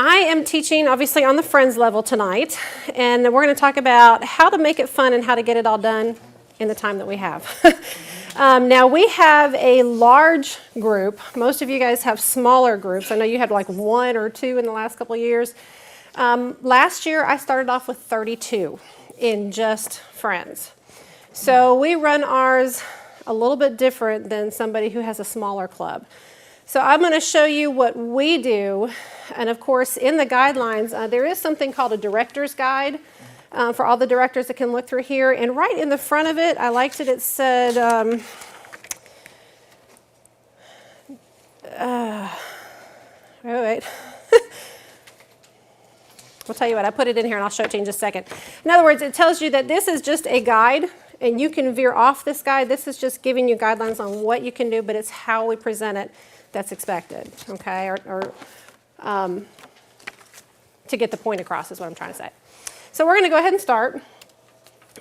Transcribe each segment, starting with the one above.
I am teaching, obviously, on the Friends level tonight, and we're going to talk about how to make it fun and how to get it all done in the time that we have. Now, we have a large group. Most of you guys have smaller groups. I know you had like 1 or 2 in the last couple of years. Last year, I started off with 32 in just Friends. So we run ours a little bit different than somebody who has a smaller club. So I'm going to show you what we do. And of course, in the guidelines, there is something called a director's guide for all the directors that can look through here. And right in the front of it, I liked it. It said, wait. I'll tell you what, I put it in here and I'll show it to you in just a second. In other words, it tells you that this is just a guide and you can veer off this guide. This is just giving you guidelines on what you can do, but it's how we present it that's expected, okay? Or to get the point across is what I'm trying to say. So we're going to go ahead and start.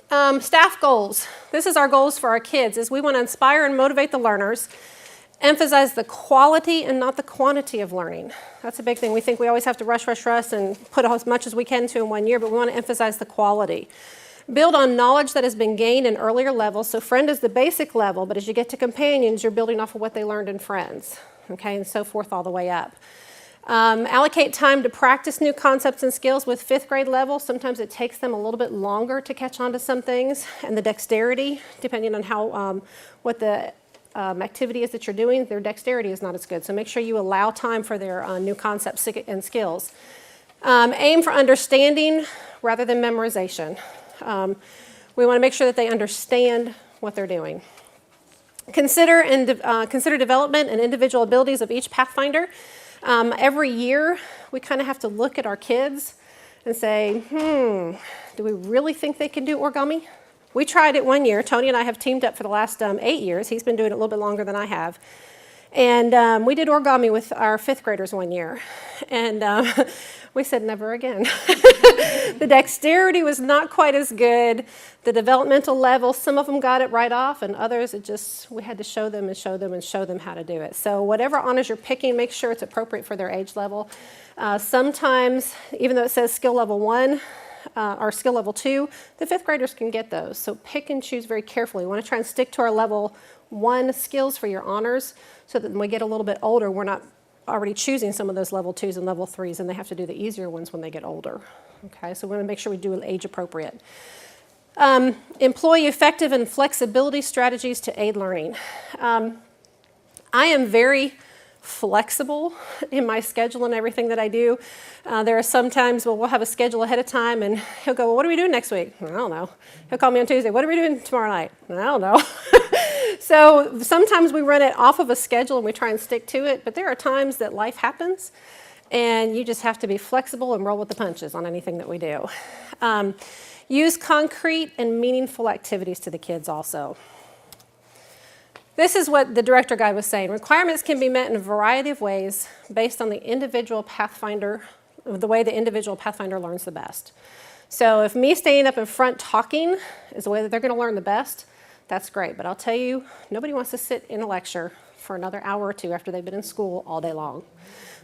Staff goals. This is our goals for our kids, is we want to inspire and motivate the learners, emphasize the quality and not the quantity of learning. That's a big thing. We think we always have to rush, and put as much as we can to in 1 year, but we want to emphasize the quality. Build on knowledge that has been gained in earlier levels. So Friend is the basic level, but as you get to Companions, you're building off of what they learned in Friends, okay, and so forth all the way up. Allocate time to practice new concepts and skills with 5th grade level. Sometimes it takes them a little bit longer to catch on to some things, and the dexterity, depending on how what the activity is that you're doing, their dexterity is not as good. So make sure you allow time for their new concepts and skills. Aim for understanding rather than memorization. We want to make sure that they understand what they're doing. Consider development and individual abilities of each Pathfinder. Every year, we kind of have to look at our kids and say, do we really think they can do origami? We tried it 1 year. Tony and I have teamed up for the last 8 years. He's been doing it a little bit longer than I have. And we did origami with our 5th graders 1 year. And we said never again. The dexterity was not quite as good. The developmental level, some of them got it right off, and others, we had to show them how to do it. So whatever honors you're picking, make sure it's appropriate for their age level. Sometimes, even though it says skill level 1, or skill level 2, the 5th graders can get those. So pick and choose very carefully. We want to try and stick to our level 1 skills for your honors so that when we get a little bit older, we're not already choosing some of those level 2s and level 3s, and they have to do the easier ones when they get older. Okay, so we want to make sure we do it age appropriate. Employ effective and flexibility strategies to aid learning. I am very flexible in my schedule and everything that I do. There are some times we'll have a schedule ahead of time and he'll go, well, what are we doing next week? I don't know. He'll call me on Tuesday. What are we doing tomorrow night? I don't know. So sometimes we run it off of a schedule and we try and stick to it, but there are times that life happens and you just have to be flexible and roll with the punches on anything that we do. Use concrete and meaningful activities to the kids also. This is what the director guide was saying. Requirements can be met in a variety of ways based on the individual Pathfinder, the way the individual Pathfinder learns the best. So if me standing up in front talking is the way that they're going to learn the best, that's great. But I'll tell you, nobody wants to sit in a lecture for another hour or 2 after they've been in school all day long.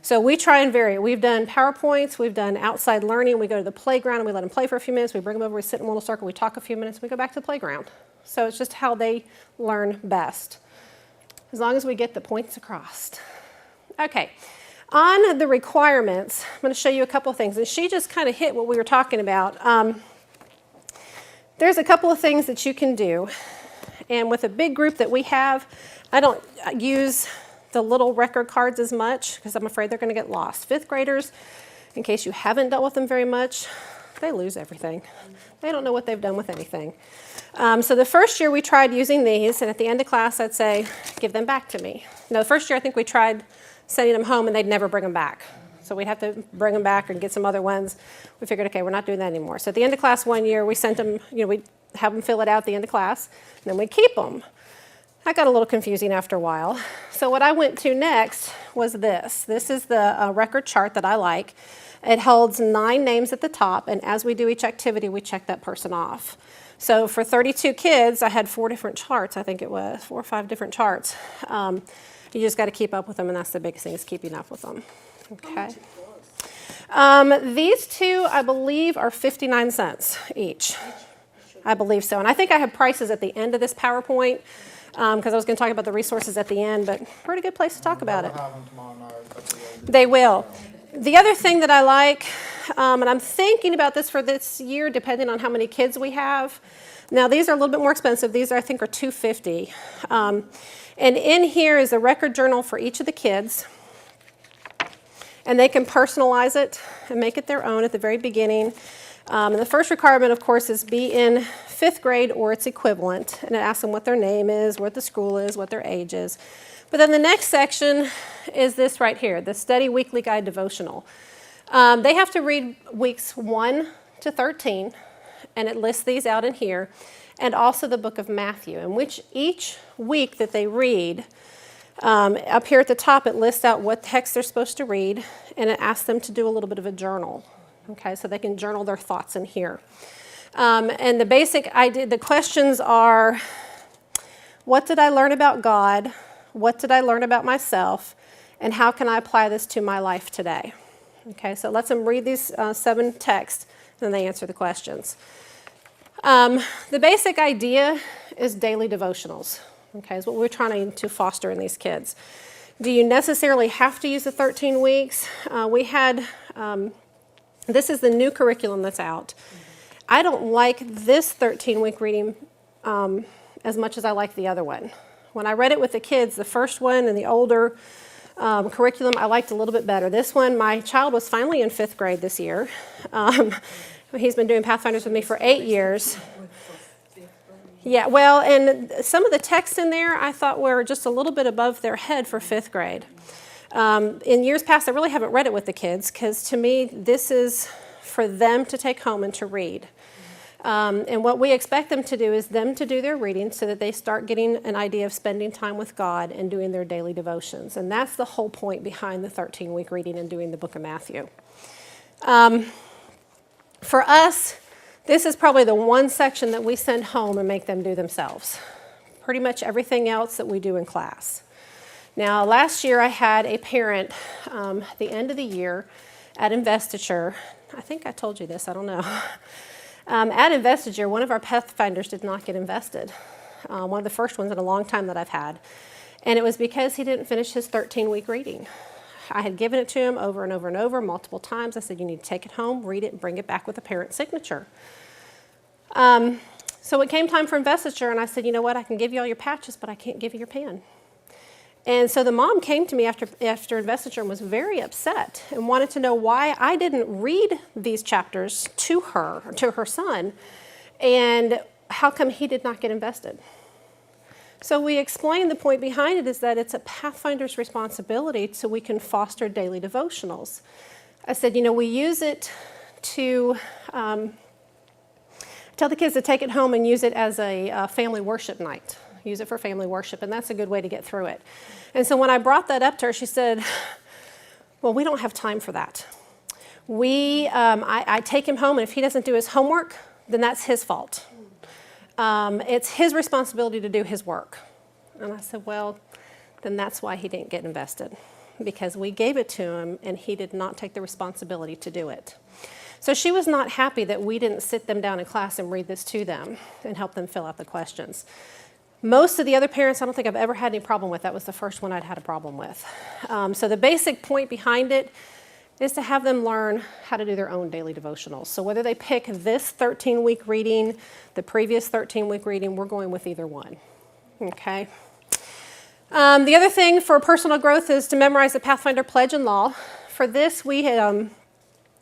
So we try and vary. We've done PowerPoints, we've done outside learning, we go to the playground and we let them play for a few minutes, we bring them over, we sit in a little circle, we talk a few minutes, we go back to the playground. So it's just how they learn best, as long as we get the points across. Okay, on the requirements, I'm going to show you a couple of things, and she just kind of hit what we were talking about. There's a couple of things that you can do, and with a big group that we have, I don't use the little record cards as much because I'm afraid they're going to get lost. 5th graders, in case you haven't dealt with them very much, they lose everything. They don't know what they've done with anything. So the first year we tried using these, and at the end of class I'd say, give them back to me. No, the first year I think we tried sending them home and they'd never bring them back. So we'd have to bring them back and get some other ones. We figured, okay, we're not doing that anymore. So at the end of class 1 year, we sent them, we'd have them fill it out at the end of class, and then we'd keep them. That got a little confusing after a while. So what I went to next was this. This is the record chart that I like. It holds 9 names at the top, and as we do each activity, we check that person off. So for 32 kids, I had 4 different charts, I think it was, 4 or 5 different charts. You just got to keep up with them, and that's the biggest thing, is keeping up with them. Okay. These two, I believe, are 59 cents each. I believe so. And I think I have prices at the end of this PowerPoint because I was going to talk about the resources at the end, but pretty good place to talk about it. They will. The other thing that I like, and I'm thinking about this for this year, depending on how many kids we have. Now, these are a little bit more expensive. These, I think, are $2.50. And in here is a record journal for each of the kids. And they can personalize it and make it their own at the very beginning. And the first requirement, of course, is be in 5th grade or its equivalent. And it asks them what their name is, what the school is, what their age is. But then the next section is this right here, the Study Weekly Guide Devotional. They have to read weeks 1 to 13, and it lists these out in here, and also the book of Matthew, in which each week that they read, up here at the top, it lists out what text they're supposed to read, and it asks them to do a little bit of a journal, okay, so they can journal their thoughts in here. And the basic idea, the questions are, what did I learn about God? What did I learn about myself? And how can I apply this to my life today? Okay, so it lets them read these 7 texts, and then they answer the questions. The basic idea is daily devotionals. Okay, is what we're trying to foster in these kids. Do you necessarily have to use the 13 weeks? This is the new curriculum that's out. I don't like this 13-week reading as much as I like the other one. When I read it with the kids, the first one and the older curriculum, I liked a little bit better. This one, my child was finally in 5th grade this year. He's been doing Pathfinders with me for 8 years. Yeah, well, and some of the texts in there I thought were just a little bit above their head for 5th grade. In years past, I really haven't read it with the kids because to me, this is for them to take home and to read. And what we expect them to do is them to do their reading so that they start getting an idea of spending time with God and doing their daily devotions. And that's the whole point behind the 13-week reading and doing the book of Matthew. For us, this is probably the one section that we send home and make them do themselves. Pretty much everything else that we do in class. Now, last year I had a parent at the end of the year at Investiture. I think I told you this, I don't know. At Investiture, one of our Pathfinders did not get invested. One of the first ones in a long time that I've had. And it was because he didn't finish his 13-week reading. I had given it to him over and over and over multiple times. I said, you need to take it home, read it, and bring it back with a parent signature. So it came time for Investiture, and I said, you know what, I can give you all your patches, but I can't give you your pen. And so the mom came to me after Investiture and was very upset and wanted to know why I didn't read these chapters to her son, and how come he did not get invested. So we explained the point behind it is that it's a Pathfinder's responsibility so we can foster daily devotionals. I said, you know, we use it to tell the kids to take it home and use it as a family worship night. Use it for family worship, and that's a good way to get through it. And so when I brought that up to her, she said, well, we don't have time for that. I take him home, and if he doesn't do his homework, then that's his fault. It's his responsibility to do his work. And I said, well, then that's why he didn't get invested, because we gave it to him, and he did not take the responsibility to do it. So she was not happy that we didn't sit them down in class and read this to them and help them fill out the questions. Most of the other parents, I don't think I've ever had any problem with. That was the first one I'd had a problem with. So the basic point behind it is to have them learn how to do their own daily devotionals. So whether they pick this 13-week reading, the previous 13-week reading, we're going with either one. Okay. The other thing for personal growth is to memorize the Pathfinder Pledge and Law. For this, we had,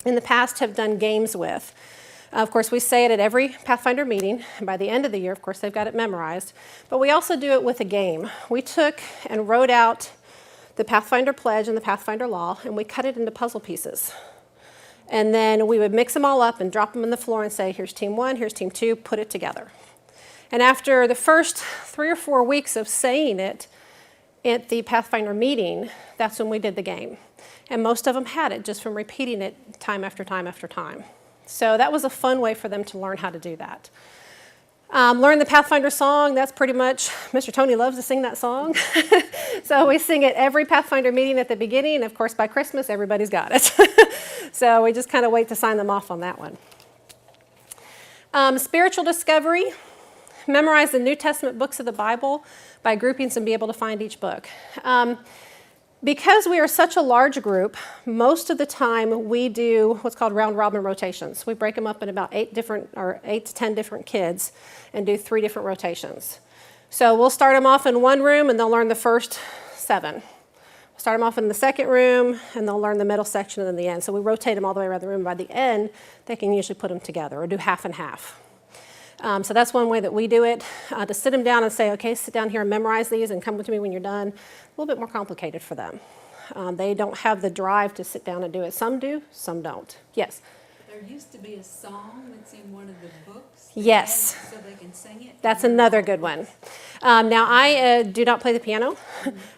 in the past have done games with. Of course, we say it at every Pathfinder meeting, and by the end of the year, of course, they've got it memorized. But we also do it with a game. We took and wrote out the Pathfinder Pledge and the Pathfinder Law, and we cut it into puzzle pieces. And then we would mix them all up and drop them on the floor and say, here's team 1, here's team 2, put it together. And after the first 3 or 4 weeks of saying it at the Pathfinder meeting, that's when we did the game. And most of them had it just from repeating it time after time after time. So that was a fun way for them to learn how to do that. Learn the Pathfinder song. That's pretty much, Mr. Tony loves to sing that song. So we sing it every Pathfinder meeting at the beginning. And of course, by Christmas, everybody's got it. So we just kind of wait to sign them off on that one. Spiritual discovery. Memorize the New Testament books of the Bible by groupings and be able to find each book. Because we are such a large group, most of the time we do what's called round robin rotations. We break them up in about 8 to 10 different kids and do 3 different rotations. So we'll start them off in one room and they'll learn the first 7. We'll start them off in the second room and they'll learn the middle section and then the end. So we rotate them all the way around the room. By the end, they can usually put them together or do half and half. So that's one way that we do it. To sit them down and say, okay, sit down here and memorize these and come to me when you're done, a little bit more complicated for them. They don't have the drive to sit down and do it. Some do, some don't. Yes? There used to be a song that's in one of the books. Yes. So they can sing it. That's another good one. Now, I do not play the piano.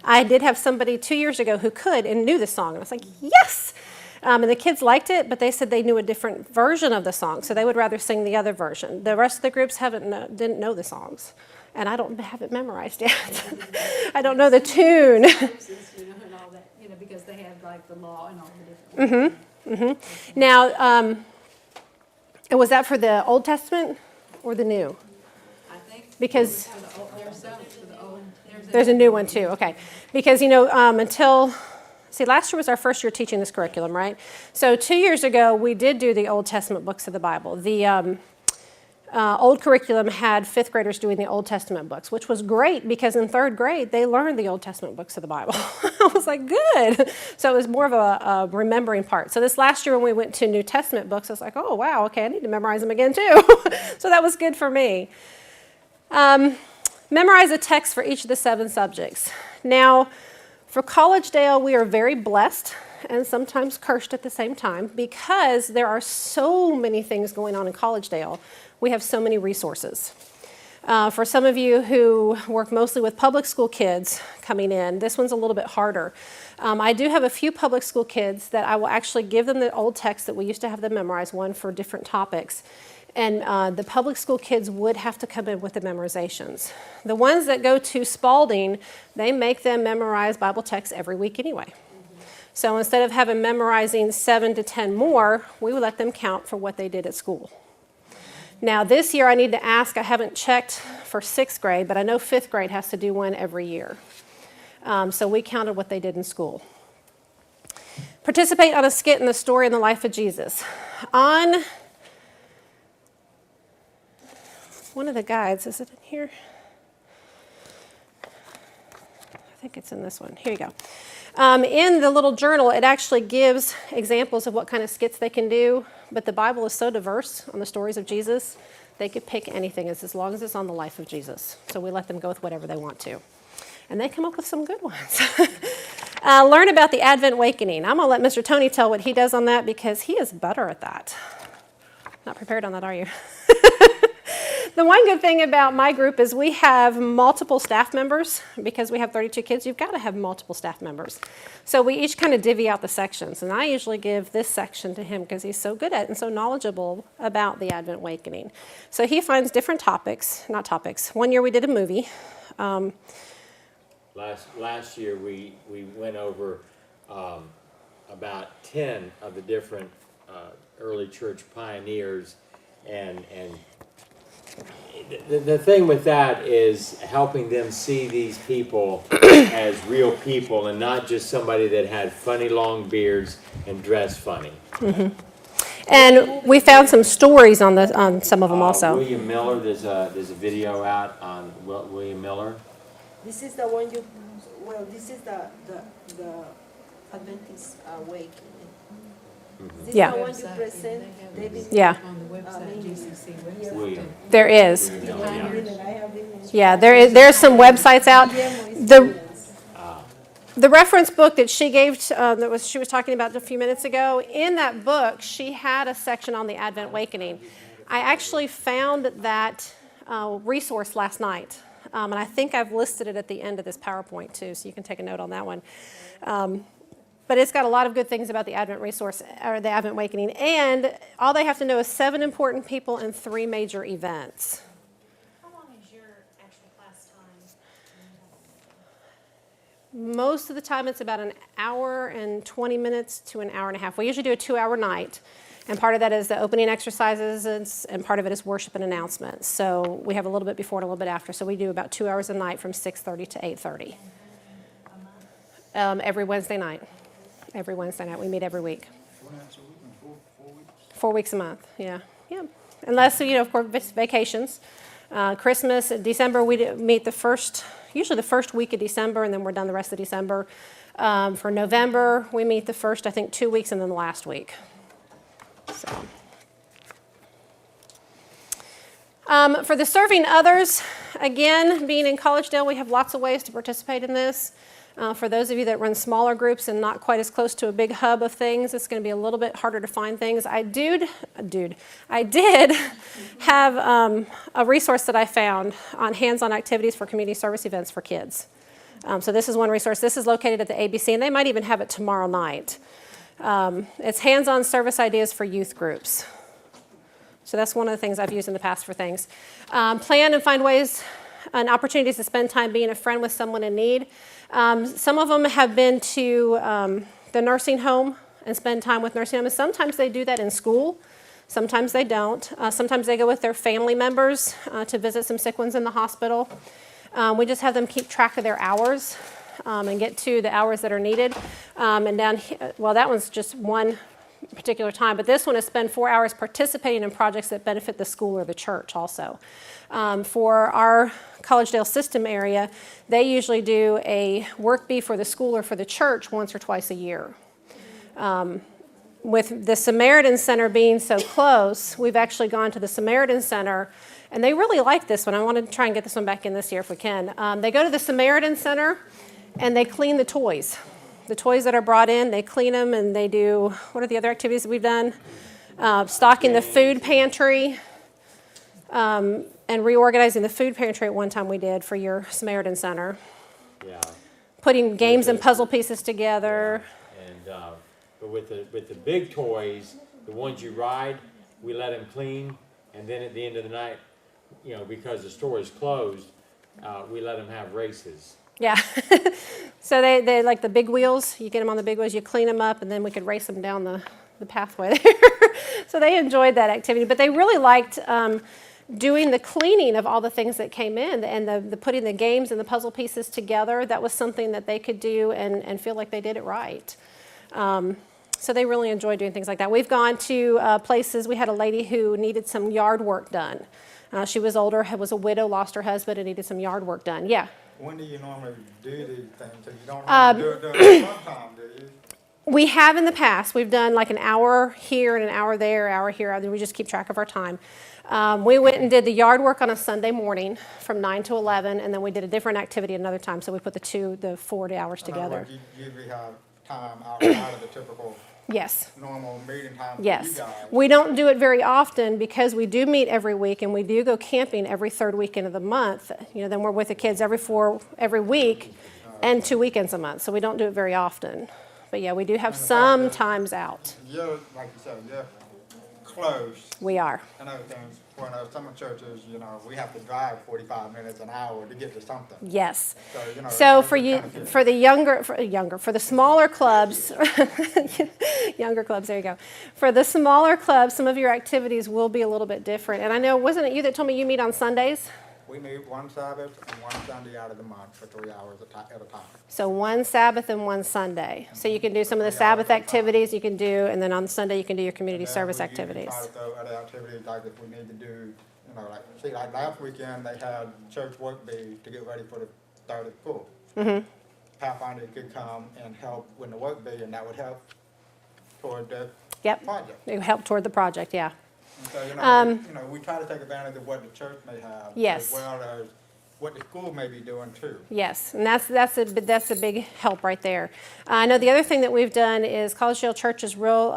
I did have somebody 2 years ago who could and knew the song. And I was like, yes! And the kids liked it, but they said they knew a different version of the song, so they would rather sing the other version. The rest of the groups didn't know the songs, and I don't have it memorized yet. I don't know the tune. And all that, because they have like the law and all the different. Now, was that for the Old Testament or the New? I think Because there's some for the old. there's a new one too. Okay, because until. See, last year was our first year teaching this curriculum, right? So 2 years ago, we did do the Old Testament books of the Bible. The old curriculum had 5th graders doing the Old Testament books, which was great because in 3rd grade, they learned the Old Testament books of the Bible. I was like, good. So it was more of a remembering part. So this last year when we went to New Testament books, I was like, oh, wow, okay, I need to memorize them again too. So that was good for me. Memorize a text for each of the 7 subjects. Now, for Collegedale, we are very blessed and sometimes cursed at the same time because there are so many things going on in Collegedale. We have so many resources. For some of you who work mostly with public school kids coming in, this one's a little bit harder. I do have a few public school kids that I will actually give them the old text that we used to have them memorize, one for different topics. And the public school kids would have to come in with the memorizations. The ones that go to Spalding, they make them memorize Bible texts every week anyway. So instead of having memorizing 7 to 10 more, we would let them count for what they did at school. Now this year I need to ask, I haven't checked for 6th grade, but I know 5th grade has to do one every year. So we counted what they did in school. Participate on a skit in the story in the life of Jesus. On one of the guides, is it in here? I think it's in this one. Here you go. In the little journal, it actually gives examples of what kind of skits they can do, but the Bible is so diverse on the stories of Jesus, they could pick anything as long as it's on the life of Jesus. So we let them go with whatever they want to. And they come up with some good ones. Learn about the Advent Awakening. I'm going to let Mr. Tony tell what he does on that because he is better at that. Not prepared on that, are you? The one good thing about my group is we have multiple staff members. Because we have 32 kids, you've got to have multiple staff members. So we each kind of divvy out the sections. And I usually give this section to him because he's so good at it and so knowledgeable about the Advent Awakening. So he finds different topics, not topics. One year we did a movie. Last year we went over about 10 of the different early church pioneers, and the thing with that is helping them see these people as real people and not just somebody that had funny long beards and dressed funny. Mm-hmm. And we found some stories on some of them also. William Miller, there's a video out on William Miller. This is the one this is the Adventist Awakening. This Yeah. is the one you present, David. Yeah, On the website, GCC website. William. there is. William Miller, yeah. I have them. Yeah, there's some websites out. The reference book that she gave, she was talking about a few minutes ago, in that book, she had a section on the Advent Awakening. I actually found that resource last night, and I think I've listed it at the end of this PowerPoint too, so you can take a note on that one. But it's got a lot of good things about the Advent resource, or the Advent Awakening, and all they have to know is 7 important people and 3 major events. Most of the time, it's about an hour and 20 minutes to an hour and a half. We usually do a 2-hour night, and part of that is the opening exercises, and part of it is worship and announcements. So we have a little bit before and a little bit after. So we do about 2 hours a night from 6:30 to 8:30. Every Wednesday night. Every Wednesday night. We meet every week. 4 weeks a month, yeah. Unless, of course, vacations. Christmas, December, we meet usually the first week of December, and then we're done the rest of December. For November, we meet the first, I think, 2 weeks, and then the last week. So. For the serving others, again, being in Collegedale, we have lots of ways to participate in this. For those of you that run smaller groups and not quite as close to a big hub of things, it's going to be a little bit harder to find things. I did have a resource that I found on hands-on activities for community service events for kids. So this is one resource. This is located at the ABC, and they might even have it tomorrow night. It's hands-on service ideas for youth groups. So that's one of the things I've used in the past for things. Plan and find ways and opportunities to spend time being a friend with someone in need. Some of them have been to the nursing home and spend time with nursing homes. Sometimes they do that in school. Sometimes they don't. Sometimes they go with their family members to visit some sick ones in the hospital. We just have them keep track of their hours and get to the hours that are needed. And down here, well, that one's just one particular time, but this one is spend 4 hours participating in projects that benefit the school or the church also. For our Collegedale system area, they usually do a work bee for the school or for the church once or twice a year. With the Samaritan Center being so close, we've actually gone to the Samaritan Center, and they really like this one. I want to try and get this one back in this year if we can. They go to the Samaritan Center, and they clean the toys. The toys that are brought in, they clean them, and they do, what are the other activities that we've done? Stocking the food pantry, and reorganizing the food pantry at one time we did for your Samaritan Center. Yeah. Putting games and puzzle pieces together. And but with the big toys, the ones you ride, we let them clean, and then at the end of the night, because the store is closed, we let them have races. Yeah. So they like the big wheels. You get them on the big wheels, you clean them up, and then we could race them down the pathway there. So they enjoyed that activity. But they really liked doing the cleaning of all the things that came in and the putting the games and the puzzle pieces together. That was something that they could do and feel like they did it right. So they really enjoyed doing things like that. We've gone to places. We had a lady who needed some yard work done. She was older, was a widow, lost her husband, and needed some yard work done. Yeah. When do you normally do these things? So you don't normally do it during the time, do you? We have in the past. We've done like an hour here and an hour there, hour here. We just keep track of our time. We went and did the yard work on a Sunday morning from 9 to 11, and then we did a different activity another time. So we put the 4 hours together. You usually have time outside of the typical Yes. normal meeting time for you Yes. guys. We don't do it very often because we do meet every week, and we do go camping every third weekend of the month. Then we're with the kids every week and 2 weekends a month. So we don't do it very often. But yeah, we do have some times out. You're, like you said, you're close We are. and other things. For some churches, we have to drive 45 minutes, an hour to get to something. Yes. So, For the smaller clubs, younger clubs, there you go. For the smaller clubs, some of your activities will be a little bit different. And I know, wasn't it you that told me you meet on Sundays? We meet one Sabbath and one Sunday out of the month for 3 hours at a time. So one Sabbath and one Sunday. So you can do some of the Sabbath activities you can do, and then on Sunday you can do your community service activities. Try to throw other activities like if we need to do, like last weekend they had church work bee to get ready for the start of school. Mm-hmm. Pathfinder could come and help with the work bee, and that would help toward the project. It helped toward the project, yeah. And so, we try to take advantage of what the church may have, Yes. as well as what the school may be doing too. Yes, and that's a big help right there. I know the other thing that we've done is Collegedale Church is real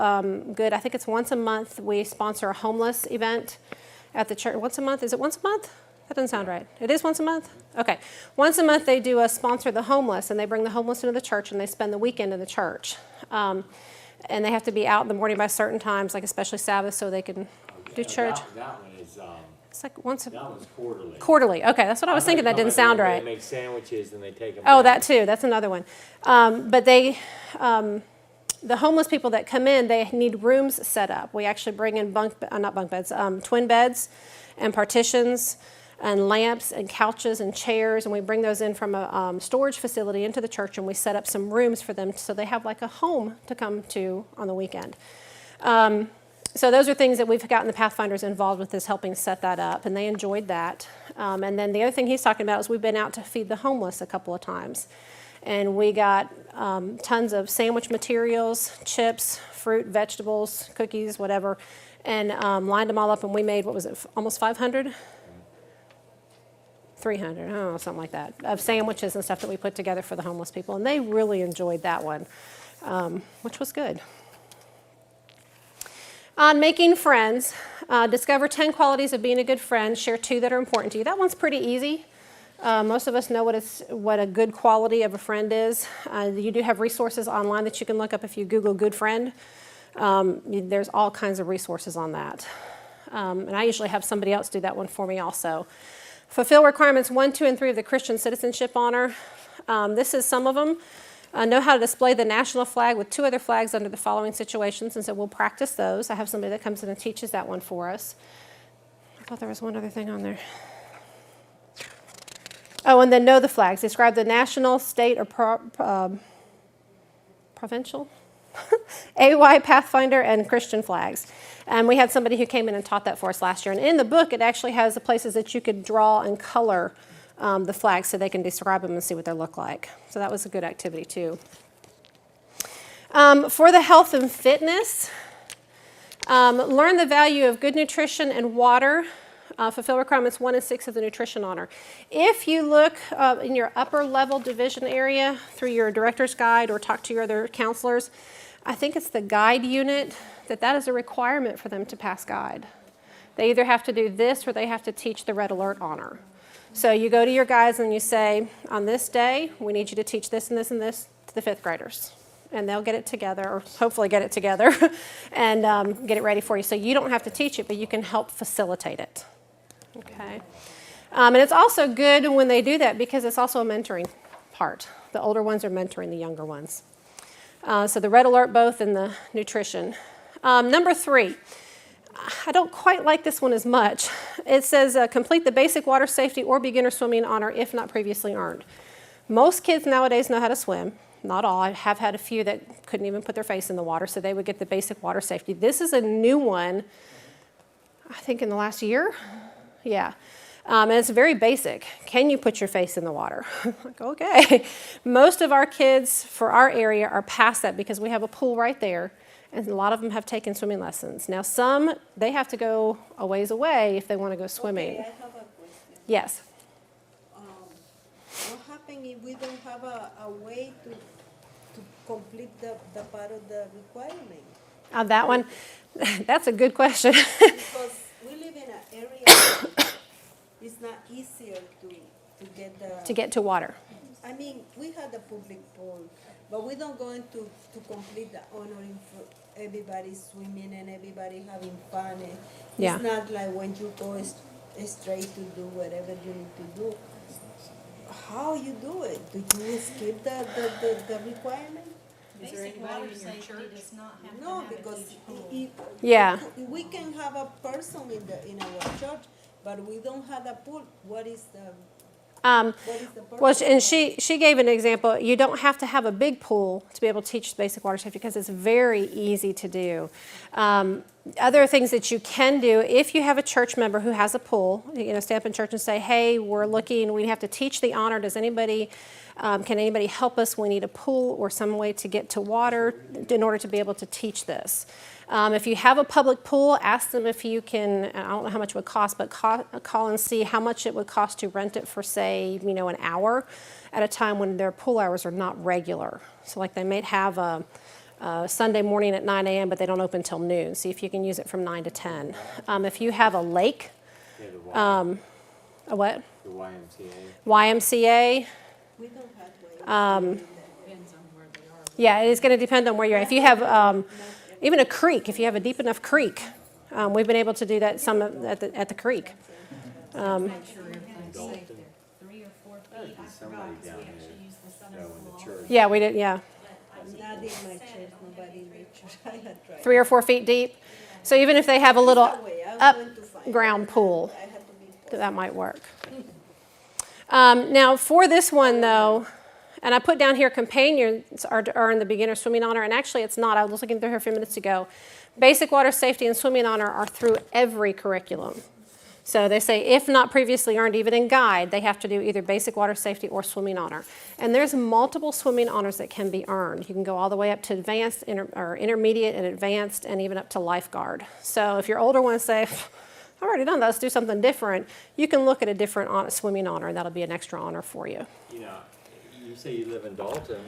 good. I think it's once a month we sponsor a homeless event at the church. Once a month? Is it once a month? That doesn't sound right. It is once a month? Okay. Once a month they do sponsor the homeless, and they bring the homeless into the church, and they spend the weekend in the church. And they have to be out in the morning by certain times, like especially Sabbath, so they can do church. That one is It's like once a That was quarterly. quarterly. Okay, that's what I was thinking. That didn't sound right. They make sandwiches and they take them. Oh, that too. That's another one. But the homeless people that come in, they need rooms set up. We actually bring in not bunk beds, twin beds and partitions and lamps and couches and chairs, and we bring those in from a storage facility into the church, and we set up some rooms for them so they have like a home to come to on the weekend. So those are things that we've gotten the Pathfinders involved with, is helping set that up, and they enjoyed that. And then the other thing he's talking about is we've been out to feed the homeless a couple of times. And we got tons of sandwich materials, chips, fruit, vegetables, cookies, whatever, and lined them all up, and we made, what was it, almost 500? 300, I don't know, something like that, of sandwiches and stuff that we put together for the homeless people. And they really enjoyed that one, which was good. On making friends, discover 10 qualities of being a good friend. Share 2 that are important to you. That one's pretty easy. Most of us know what a good quality of a friend is. You do have resources online that you can look up if you Google good friend. There's all kinds of resources on that. And I usually have somebody else do that one for me also. Fulfill requirements 1, 2, and 3 of the Christian Citizenship Honor. This is some of them. Know how to display the national flag with 2 other flags under the following situations, and so we'll practice those. I have somebody that comes in and teaches that one for us. I thought there was one other thing on there. Oh, and then know the flags. Describe the national, state, or provincial, AY, Pathfinder, and Christian flags. And we had somebody who came in and taught that for us last year. And in the book, it actually has the places that you could draw and color the flags so they can describe them and see what they look like. So that was a good activity too. For the health and fitness, learn the value of good nutrition and water. Fulfill requirements 1 and 6 of the Nutrition Honor. If you look in your upper level division area through your director's guide or talk to your other counselors, I think it's the guide unit that is a requirement for them to pass guide. They either have to do this or they have to teach the Red Alert Honor. So you go to your guys and you say, on this day, we need you to teach this and this and this to the 5th graders. And they'll get it together, or hopefully get it together, and get it ready for you. So you don't have to teach it, but you can help facilitate it. Okay. And it's also good when they do that because it's also a mentoring part. The older ones are mentoring the younger ones. So the Red Alert both and the nutrition. Number 3. I don't quite like this one as much. It says complete the basic water safety or beginner swimming honor if not previously earned. Most kids nowadays know how to swim. Not all. I have had a few that couldn't even put their face in the water, so they would get the basic water safety. This is a new one, I think in the last year. Yeah. And it's very basic. Can you put your face in the water? Like, okay. Most of our kids for our area are past that because we have a pool right there. And a lot of them have taken swimming lessons. Now some, they have to go a ways away if they want to go swimming. Okay, I have a question. Yes. What happens if we don't have a way to complete the part of the requirement? That one, that's a good question. Because we live in an area where it's not easier to get the... To get to water. I mean, we had a public pool, but we don't go into to complete the honoring for everybody swimming and everybody having fun. And Yeah. It's not like when you go straight to do whatever you need to do. How you do it? Do you skip the requirement? Is there anybody in your church? Does not have to No, have it because each pool. Yeah. we can have a person in our church, but we don't have a pool. What is the purpose? Well, and she gave an example. You don't have to have a big pool to be able to teach basic water safety because it's very easy to do. Other things that you can do, if you have a church member who has a pool, stay up in church and say, hey, we're looking, we have to teach the honor. Does anybody, can anybody help us? We need a pool or some way to get to water in order to be able to teach this. If you have a public pool, ask them if you can, I don't know how much it would cost, but call and see how much it would cost to rent it for, say, an hour at a time when their pool hours are not regular. So like they may have a Sunday morning at 9 a.m., but they don't open till noon. See if you can use it from 9 to 10. If you have a lake, Yeah, a what? the YMCA. YMCA, We don't have way. Depends on where they are. yeah, it is going to depend on where you're at. If you have even a creek, if you have a deep enough creek, We've been able to do that some at the creek. Make sure everything's safe there. 3 or 4 That'd feet. be I somebody forgot, 'cause down we there, actually used the southern in the pool. church. Yeah, we did, yeah. Not in my church, nobody in the church. I had tried. 3 or 4 feet deep. So even if they have a little Either way, I'm up going to find ground it. pool, I had to be that might work. Now for this one though, and I put down here companions are in the beginner swimming honor, and actually it's not. I was looking through here a few minutes ago. Basic water safety and swimming honor are through every curriculum. So they say if not previously earned, even in guide, they have to do either basic water safety or swimming honor. And there's multiple swimming honors that can be earned. You can go all the way up to advanced, or intermediate and advanced, and even up to lifeguard. So if you're older, want to say, I've already done that, let's do something different, you can look at a different swimming honor, and that'll be an extra honor for you. You know, you say you live in Dalton,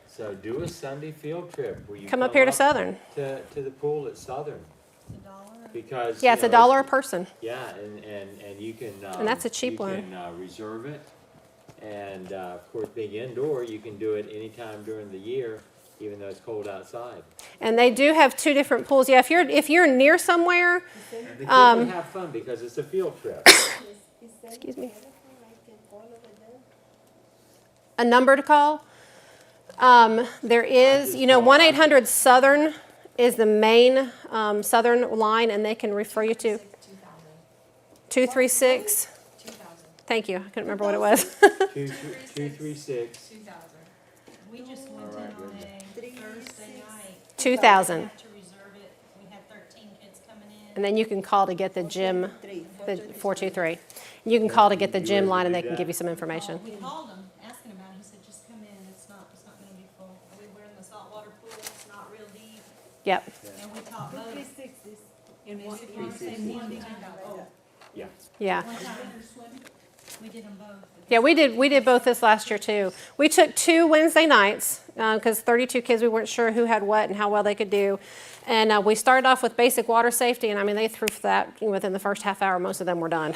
so do a Sunday field trip where you Come up here to Southern. to the pool at Southern, It's $1. because. Yeah, you it's $1 know, a person. Yeah, and you can. And that's a cheap you one. can reserve it, and of course, being indoor, you can do it anytime during the year, even though it's cold outside. And they do have 2 different pools. Yeah, if you're near somewhere, And the kids will have fun because it's a field trip. excuse me, I can call over there. a number to call. There is, just you know, call 1-800-SOUTHERN is the main Southern line, and they can refer you to 236. 2000. Thank you. I couldn't remember what it was. 236. 2000. We just went in on a Thursday night. 2,000. Have to reserve it. We had 13 kids coming in. And then you can call to get the gym, the 423. You can call to get the gym line, and they can give you some information. We called him, asking about it. He said, just come in. It's not gonna be full. We're in the saltwater pool. It's not real deep. Yep. And we taught both. In one, If you wanna say 1 to 2,000. Oh, Yeah. Yeah. one time we did them both. Yeah, we did both this last year too. We took 2 Wednesday nights because 32 kids, we weren't sure who had what and how well they could do. And we started off with basic water safety, and I mean, they threw for that within the first half hour. Most of them were done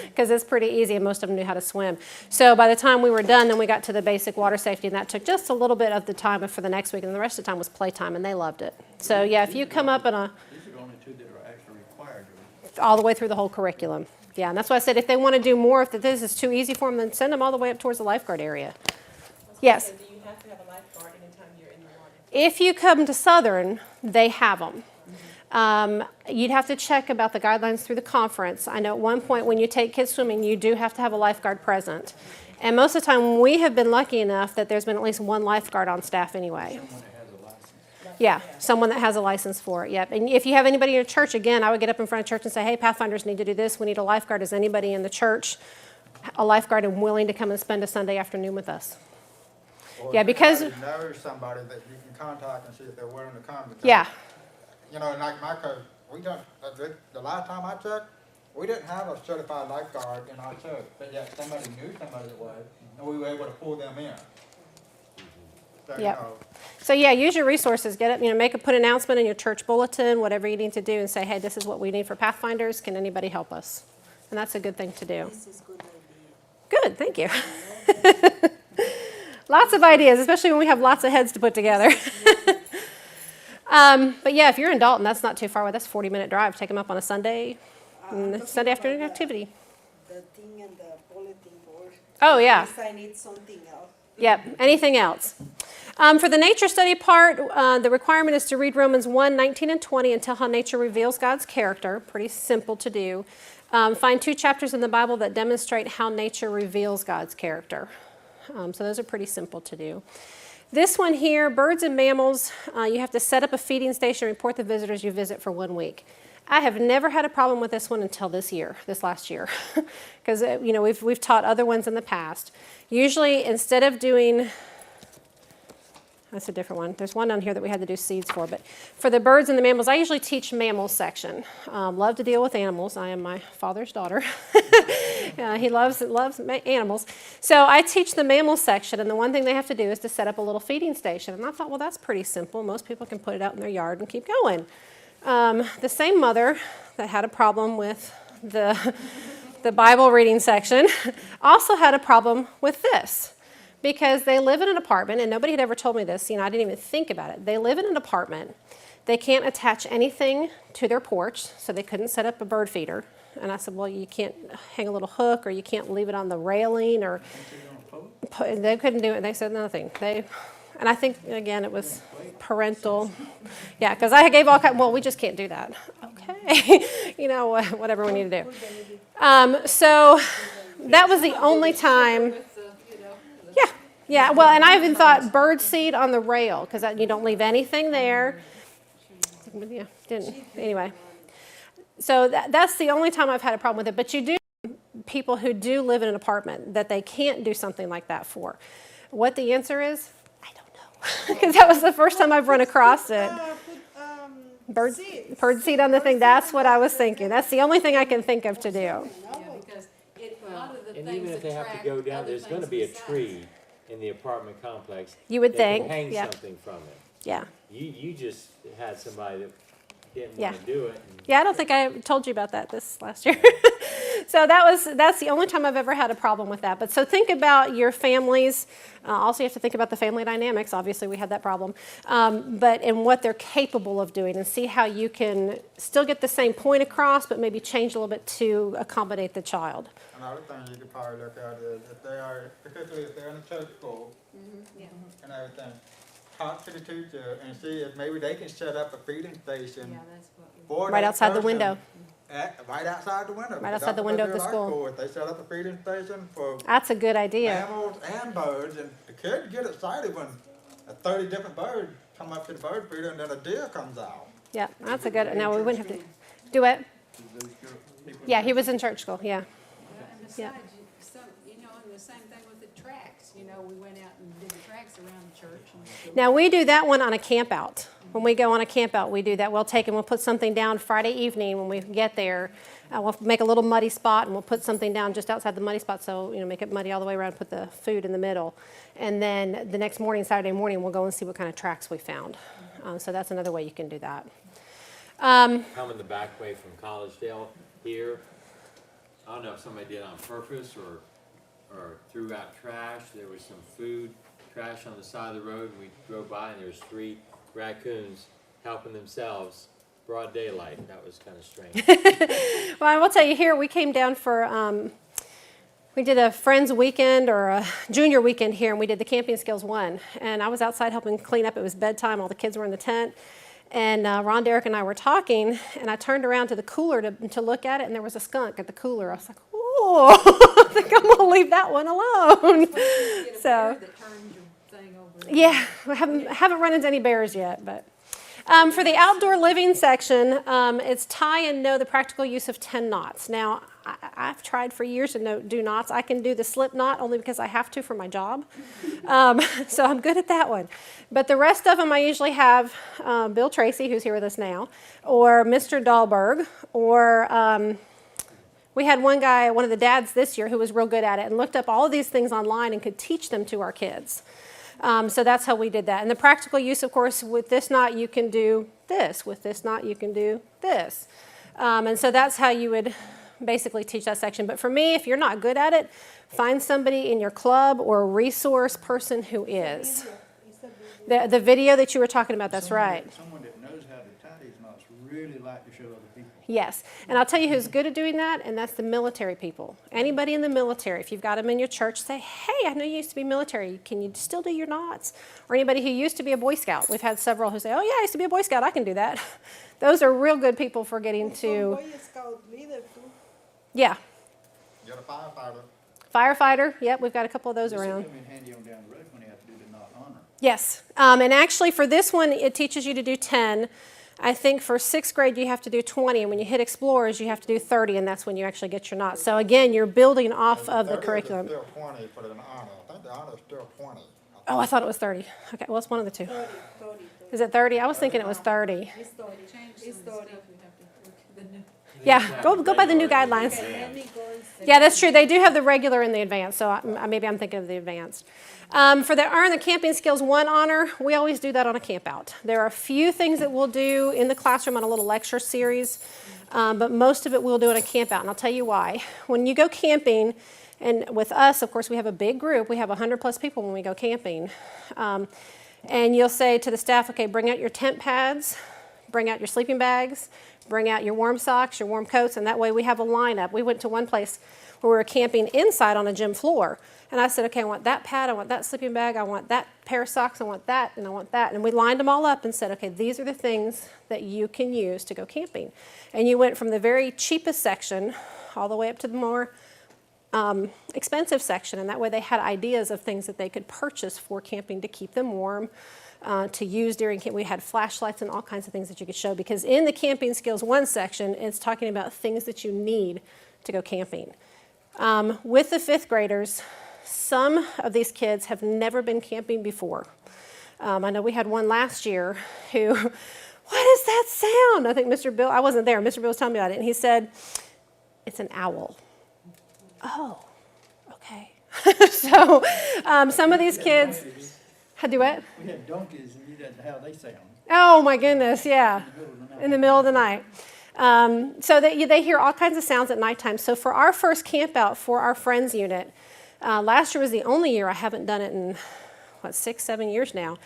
because it's pretty easy, and most of them knew how to swim. So by the time we were done, then we got to the basic water safety, and that took just a little bit of the time for the next week, and the rest of the time was playtime, and they loved it. So yeah, if you come up in a These are the only 2 that are actually required. all the way through the whole curriculum. Yeah, and that's why I said if they want to do more, if this is too easy for them, then send them all the way up towards the lifeguard area. Yes. Do you have to have a lifeguard anytime you're in the water? If you come to Southern, they have them. You'd have to check about the guidelines through the conference. I know at one point when you take kids swimming, you do have to have a lifeguard present. And most of the time, we have been lucky enough that there's been at least 1 lifeguard on staff anyway. Someone that has a license. Yeah, someone that has a license for it, yep. And if you have anybody in your church, again, I would get up in front of church and say, hey, Pathfinders need to do this. We need a lifeguard. Is anybody in the church a lifeguard and willing to come and spend a Sunday afternoon with us? Or Yeah, if because- anybody knows somebody that you can contact and see if they're willing to come. because, Yeah, You know, like my coach, we don't, the last time I checked, we didn't have a certified lifeguard in our church, but yet somebody knew somebody that was, and we were able to pull them in. So, you Yep. know, so yeah, use your resources. Get up, put an announcement in your church bulletin, whatever you need to do, and say, hey, this is what we need for Pathfinders. Can anybody help us? And that's a good thing to do. This is good idea. Good, thank you. Lots of ideas, especially when we have lots of heads to put together. But yeah, if you're in Dalton, that's not too far away. That's a 40-minute drive. Take them up on a Sunday, Sunday afternoon activity. The thing and the bulletin board. Oh, yeah. Yes, I need something else. Yep, anything else? For the nature study part, the requirement is to read Romans 1:19 and 20 and tell how nature reveals God's character. Pretty simple to do. Find 2 chapters in the Bible that demonstrate how nature reveals God's character. So those are pretty simple to do. This one here, birds and mammals, you have to set up a feeding station and report the visitors you visit for 1 week. I have never had a problem with this one until this last year, because we've taught other ones in the past. Usually, instead of doing, that's a different one. There's one on here that we had to do seeds for, but for the birds and the mammals, I usually teach mammals section. Love to deal with animals. I am my father's daughter. He loves animals. So I teach the mammal section, and the one thing they have to do is to set up a little feeding station. And I thought, well, that's pretty simple. Most people can put it out in their yard and keep going. The same mother that had a problem with the Bible reading section also had a problem with this, because they live in an apartment, and nobody had ever told me this. I didn't even think about it. They live in an apartment. They can't attach anything to their porch, so they couldn't set up a bird feeder. And I said, well, you can't hang a little hook, or you can't leave it on the railing, or they couldn't do it. They said nothing. And I think, again, it was parental. Yeah, because I gave all kinds, well, we just can't do that. Okay, you know, whatever we need to do. So that was the only time. Yeah, yeah. Well, and I even thought bird seed on the rail, because you don't leave anything there. Yeah, didn't. Anyway, so that's the only time I've had a problem with it. But you do people who do live in an apartment that they can't do something like that for. What the answer is, I don't know, because that was the first time I've run across it. Bird seed on the thing. That's what I was thinking. That's the only thing I can think of to do. Yeah, because a lot of the And things even if they have to go down, attract there's other gonna things be a besides. tree in the apartment complex. You would They think, can hang yeah. something from it. Yeah. You just had somebody that didn't Yeah. wanna do it. and- Yeah, I don't think I told you about that this last year. So that's the only time I've ever had a problem with that. But so think about your families. Also, you have to think about the family dynamics. Obviously, we had that problem. But and what they're capable of doing, and see how you can still get the same point across, but maybe change a little bit to accommodate the child. Another thing you could probably look at is if they are, particularly if they're in a church school and everything, talk to the teacher and see if maybe they can set up a feeding station Yeah, that's what we. for Right that outside the person window. right outside the window. Right Because outside the that's what window they of do the in our school. If they set up a feeding station for That's a good idea. mammals and birds, and the kids get excited when 30 different birds come up to the bird feeder and then a deer comes out. Yeah, that's a good. Now we wouldn't have to do it. Yeah, he was in church school. Yeah. And Yeah. besides, and the same thing with the tracks, we went out and did the tracks around the church. Now we do that one on a camp out. When we go on a camp out, we do that. We'll take and we'll put something down Friday evening when we get there. We'll make a little muddy spot and we'll put something down just outside the muddy spot, so make it muddy all the way around. Put the food in the middle, and then the next morning, Saturday morning, we'll go and see what kind of tracks we found. So that's another way you can do that. Coming the back way from Collegedale here, I don't know if somebody did it on purpose or threw out trash. There was some food, trash on the side of the road, and we drove by and there was 3 raccoons helping themselves, broad daylight. That was kind of strange. Well, I will tell you here, we came down for, we did a friends weekend or a junior weekend here, and we did the Camping Skills 1. And I was outside helping clean up. It was bedtime. All the kids were in the tent. And Ron, Derek, and I were talking, and I turned around to the cooler to look at it, and there was a skunk at the cooler. I was like, oh, I think I'm going to leave that one alone. So, That turns your thing over. yeah, I haven't run into any bears yet, but. For the outdoor living section, it's tie and know the practical use of 10 knots. Now, I've tried for years to do knots. I can do the slip knot only because I have to for my job. So I'm good at that one. But the rest of them I usually have Bill Tracy, who's here with us now, or Mr. Dahlberg, or we had one guy, one of the dads this year, who was real good at it and looked up all of these things online and could teach them to our kids. So that's how we did that. And the practical use, of course, with this knot you can do this. With this knot you can do this. And so that's how you would basically teach that section. But for me, if you're not good at it, find somebody in your club or a resource person who is. The video that you were talking about, that's right. Someone that knows how to tie these knots really like to show other people. Yes, and I'll tell you who's good at doing that, and that's the military people. Anybody in the military, if you've got them in your church, say, hey, I know you used to be military. Can you still do your knots? Or anybody who used to be a Boy Scout. We've had several who say, oh, yeah, I used to be a Boy Scout. I can do that. Those are real good people for getting to, Boy Scout leader too. yeah. You're a firefighter. Firefighter, yep, we've got a couple of those This will around. come in handy on down the road when you have to do the knot honor. Yes, and actually for this one, it teaches you to do 10. I think for 6th grade, you have to do 20, and when you hit Explorers, you have to do 30, and that's when you actually get your knots. So again, you're building off of the 30 is curriculum. Still 20 for the honor. I think the honor is still 20. Oh, I thought it was 30. Okay, well, it's one of the two. 30. Is it 30? I was thinking it was 30. It's 30. Change It's some of the 30. stuff you have to, the new. Yeah, go by the new guidelines. Okay, let me go and see. Yeah, that's true. They do have the regular and the advanced, so maybe I'm thinking of the advanced. For the Earn the Camping Skills 1 honor, we always do that on a camp out. There are a few things that we'll do in the classroom on a little lecture series, but most of it we'll do on a camp out, and I'll tell you why. When you go camping, and with us, of course, we have a big group. We have 100 plus people when we go camping. And you'll say to the staff, okay, bring out your tent pads, bring out your sleeping bags, bring out your warm socks, your warm coats, and that way we have a lineup. We went to one place where we were camping inside on a gym floor. And I said, okay, I want that pad, I want that sleeping bag, I want that pair of socks, I want that, and I want that. And we lined them all up and said, okay, these are the things that you can use to go camping. And you went from the very cheapest section all the way up to the more expensive section. And that way they had ideas of things that they could purchase for camping to keep them warm, to use during camp. We had flashlights and all kinds of things that you could show, because in the Camping Skills 1 section, it's talking about things that you need to go camping. With the 5th graders, some of these kids have never been camping before. I know we had one last year who, what is that sound? I think Mr. Bill, I wasn't there, Mr. Bill was telling me about it, and he said, it's an owl. Oh, okay. So some of these kids, had do what? We had donkeys and you didn't know how they sound. Oh my goodness, yeah, in the middle of the night. So they hear all kinds of sounds at nighttime. So for our first camp out for our Friends unit, last year was the only year, I haven't done it in, 6-7 years now.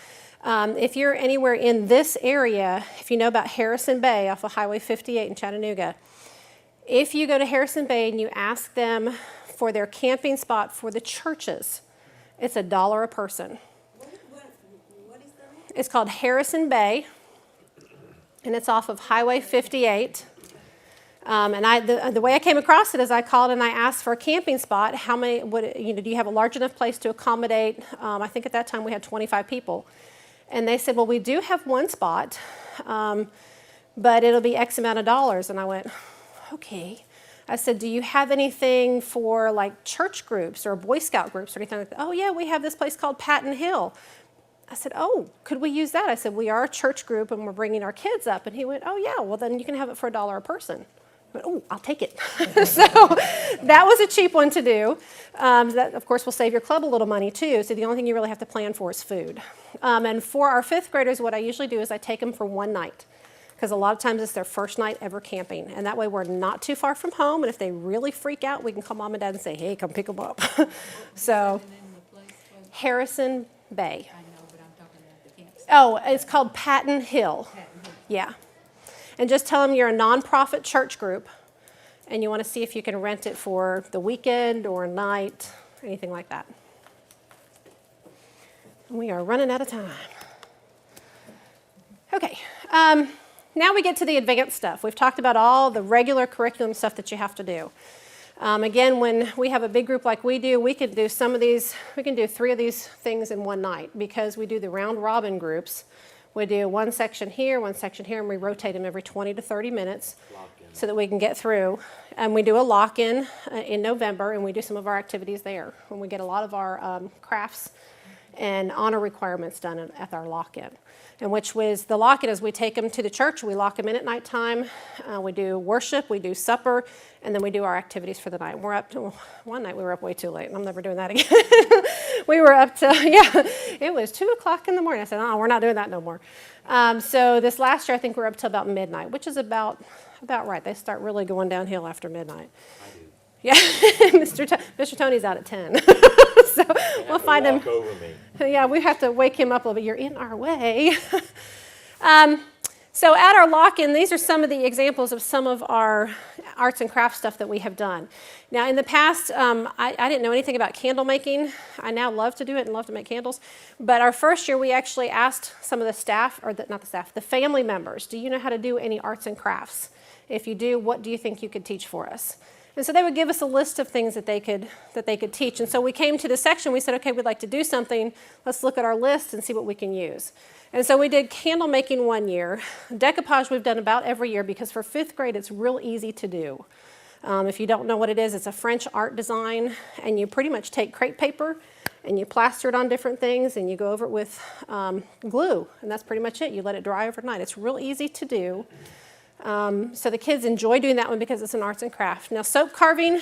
If you're anywhere in this area, if you know about Harrison Bay off of Highway 58 in Chattanooga, if you go to Harrison Bay and you ask them for their camping spot for the churches, it's $1 a person. What is that? It's called Harrison Bay, and it's off of Highway 58. And the way I came across it is I called and I asked for a camping spot. How many, do you have a large enough place to accommodate? I think at that time we had 25 people. And they said, well, we do have one spot, but it'll be X amount of dollars. And I went, okay. I said, do you have anything for like church groups or Boy Scout groups or anything like that? Oh yeah, we have this place called Patton Hill. I said, oh, could we use that? I said, we are a church group and we're bringing our kids up. And he went, oh yeah, well then you can have it for $1 a person. I went, oh, I'll take it. So that was a cheap one to do. That of course will save your club a little money too. So the only thing you really have to plan for is food. And for our 5th graders, what I usually do is I take them for one night, because a lot of times it's their first night ever camping. And that way we're not too far from home. And if they really freak out, we can call mom and dad and say, hey, come pick them up. So And then the place was, Harrison Bay. I know, but I'm talking about the campsite. Oh, it's called Patton Hill. Yeah. And just tell them you're a nonprofit church group and you want to see if you can rent it for the weekend or a night, anything like that. We are running out of time. Okay. Now we get to the advanced stuff. We've talked about all the regular curriculum stuff that you have to do. Again, when we have a big group like we do, we can do some of these, we can do 3 of these things in one night, because we do the round robin groups. We do one section here, and we rotate them every 20 to 30 minutes so that we can get through. And we do a lock-in in November, and we do some of our activities there. And we get a lot of our crafts and honor requirements done at our lock-in. And which was the lock-in is we take them to the church, we lock them in at nighttime, we do worship, we do supper, and then we do our activities for the night. We're up to, one night we were up way too late, and I'm never doing that again. We were up to, it was 2 o'clock in the morning. I said, oh, we're not doing that no more. So this last year, I think we're up to about midnight, which is about right. They start really going downhill after midnight. I do. Yeah, Mr. Tony's out at 10. So we'll find him. Walk over me. Yeah, we have to wake him up a little bit. You're in our way. So at our lock-in, these are some of the examples of some of our arts and crafts stuff that we have done. Now, in the past, I didn't know anything about candle making. I now love to do it and love to make candles. But our first year, we actually asked some of the staff, or not the staff, the family members, do you know how to do any arts and crafts? If you do, what do you think you could teach for us? And so they would give us a list of things that they could teach. And so we came to the section, we said, okay, we'd like to do something. Let's look at our list and see what we can use. And so we did candle making one year. Decoupage we've done about every year, because for 5th grade it's real easy to do. If you don't know what it is, it's a French art design, and you pretty much take crepe paper and you plaster it on different things and you go over it with glue, and that's pretty much it. You let it dry overnight. It's real easy to do. So the kids enjoy doing that one because it's an arts and craft. Now soap carving,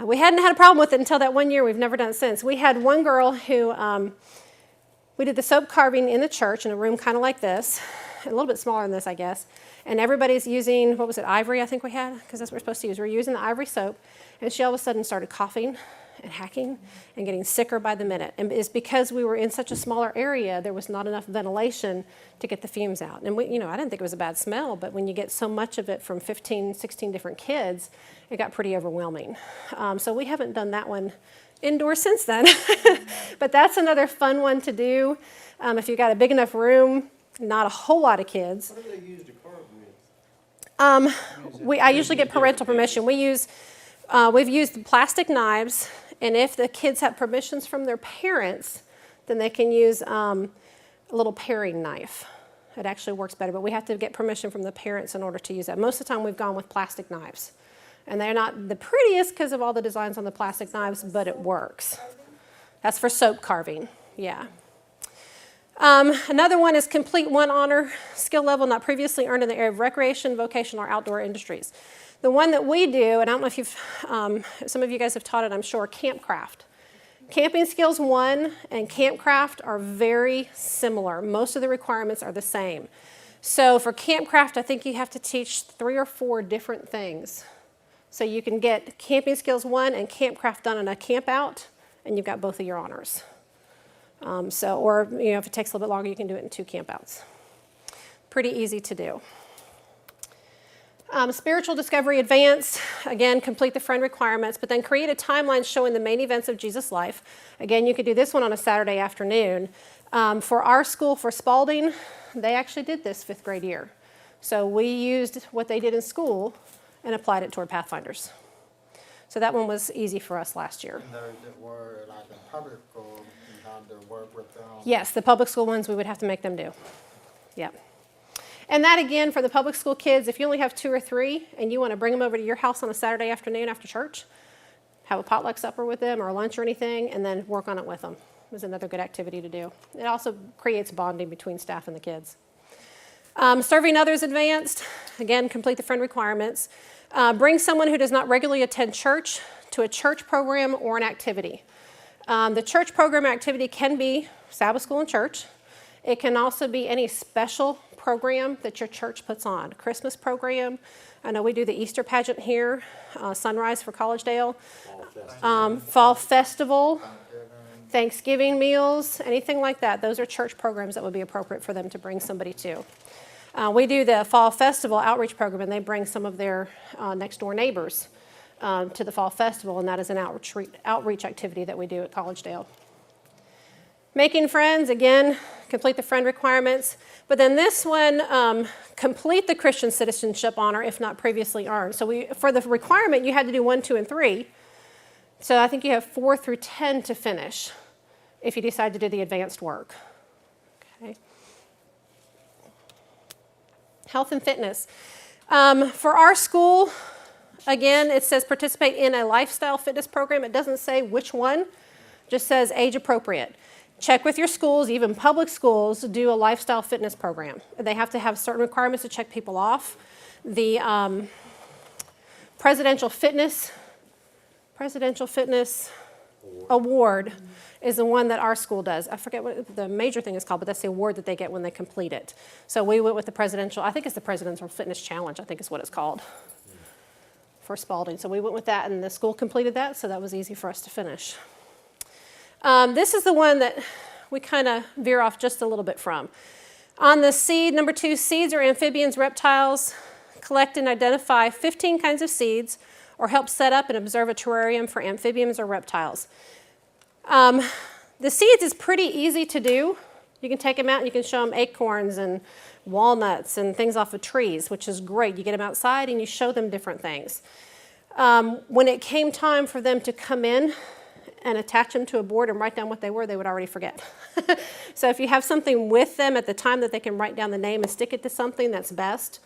we hadn't had a problem with it until that one year. We've never done it since. We had one girl who, we did the soap carving in the church in a room kind of like this, a little bit smaller than this, I guess. And everybody's using, what was it, ivory I think we had, because that's what we're supposed to use. We're using the ivory soap, and she all of a sudden started coughing and hacking and getting sicker by the minute. And it's because we were in such a smaller area, there was not enough ventilation to get the fumes out. And I didn't think it was a bad smell, but when you get so much of it from 15, 16 different kids, it got pretty overwhelming. So we haven't done that one indoors since then. But that's another fun one to do. If you've got a big enough room, not a whole lot of kids. What do they use to carve with? I usually get parental permission. We've used plastic knives, and if the kids have permissions from their parents, then they can use a little paring knife. It actually works better, but we have to get permission from the parents in order to use that. Most of the time we've gone with plastic knives. And they're not the prettiest because of all the designs on the plastic knives, but it works. That's for soap carving, yeah. Another one is complete one honor skill level not previously earned in the area of recreation, vocational, or outdoor industries. The one that we do, and I don't know if some of you guys have taught it, I'm sure, campcraft. Camping Skills 1 and campcraft are very similar. Most of the requirements are the same. So for campcraft, I think you have to teach 3 or 4 different things. So you can get Camping Skills 1 and campcraft done in a camp out, and you've got both of your honors. Or if it takes a little bit longer, you can do it in 2 campouts. Pretty easy to do. Spiritual Discovery Advanced, again, complete the friend requirements, but then create a timeline showing the main events of Jesus' life. Again, you could do this one on a Saturday afternoon. For our school, for Spalding, they actually did this 5th grade year. So we used what they did in school and applied it toward Pathfinders. So that one was easy for us last year. And those that were like in public school, you had to work with them. Yes, the public school ones we would have to make them do. Yep. And that again, for the public school kids, if you only have 2 or 3 and you want to bring them over to your house on a Saturday afternoon after church, have a potluck supper with them or lunch or anything, and then work on it with them. It was another good activity to do. It also creates bonding between staff and the kids. Serving others advanced, again, complete the friend requirements. Bring someone who does not regularly attend church to a church program or an activity. The church program activity can be Sabbath school and church. It can also be any special program that your church puts on. Christmas program. I know we do the Easter pageant here, Sunrise for Collegedale. Fall festival, Thanksgiving meals, anything like that. Those are church programs that would be appropriate for them to bring somebody to. We do the Fall Festival outreach program, and they bring some of their next door neighbors to the Fall Festival, and that is an outreach activity that we do at Collegedale. Making friends, again, complete the friend requirements. But then this one, complete the Christian citizenship honor if not previously earned. So for the requirement, you had to do 1, 2, and 3. So I think you have 4 through 10 to finish if you decide to do the advanced work. Okay. Health and fitness. For our school, again, it says participate in a lifestyle fitness program. It doesn't say which one, just says age appropriate. Check with your schools, even public schools do a lifestyle fitness program. They have to have certain requirements to check people off. The Presidential Fitness Award is the one that our school does. I forget what the major thing is called, but that's the award that they get when they complete it. So we went with the I think it's the Presidential Fitness Challenge, I think is what it's called, for Spalding. So we went with that, and the school completed that, so that was easy for us to finish. This is the one that we kind of veer off just a little bit from. On the seed, number 2, seeds are amphibians, reptiles. Collect and identify 15 kinds of seeds or help set up and observe a terrarium for amphibians or reptiles. The seeds is pretty easy to do. You can take them out and you can show them acorns and walnuts and things off of trees, which is great. You get them outside and you show them different things. When it came time for them to come in and attach them to a board and write down what they were, they would already forget. So if you have something with them at the time that they can write down the name and stick it to something, that's best.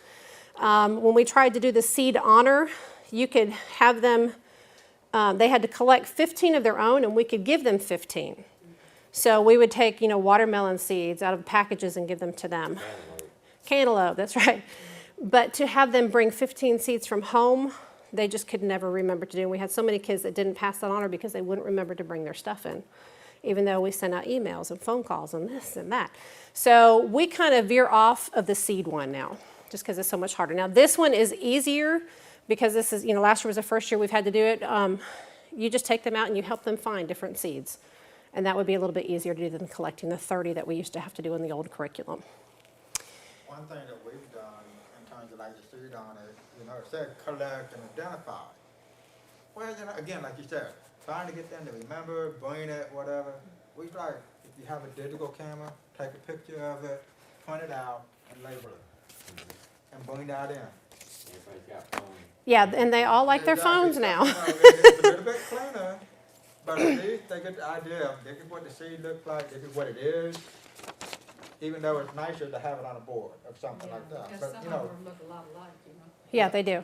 When we tried to do the seed honor, you could have them, they had to collect 15 of their own, and we could give them 15. So we would take, watermelon seeds out of packages and give them to them. Cantaloupe, that's right. But to have them bring 15 seeds from home, they just could never remember to do. And we had so many kids that didn't pass that honor because they wouldn't remember to bring their stuff in, even though we sent out emails and phone calls and this and that. So we kind of veer off of the seed one now, just because it's so much harder. Now this one is easier because this is, last year was the first year we've had to do it. You just take them out and you help them find different seeds. And that would be a little bit easier to do than collecting the 30 that we used to have to do in the old curriculum. One thing that we've done in terms of like the seed on it, it said collect and identify. Well, again, like you said, trying to get them to remember, bring it, whatever. We like, if you have a digital camera, take a picture of it, print it out, and label it. And bring that in. Everybody's got phones. Yeah, and they all like their phones now. It's a little bit cleaner, but at least they get the idea. They get what the seed looks like, they get what it is. Even though it's nicer to have it on a board or something like that. Because But, some you of know, them look a lot alike, Yeah, they do.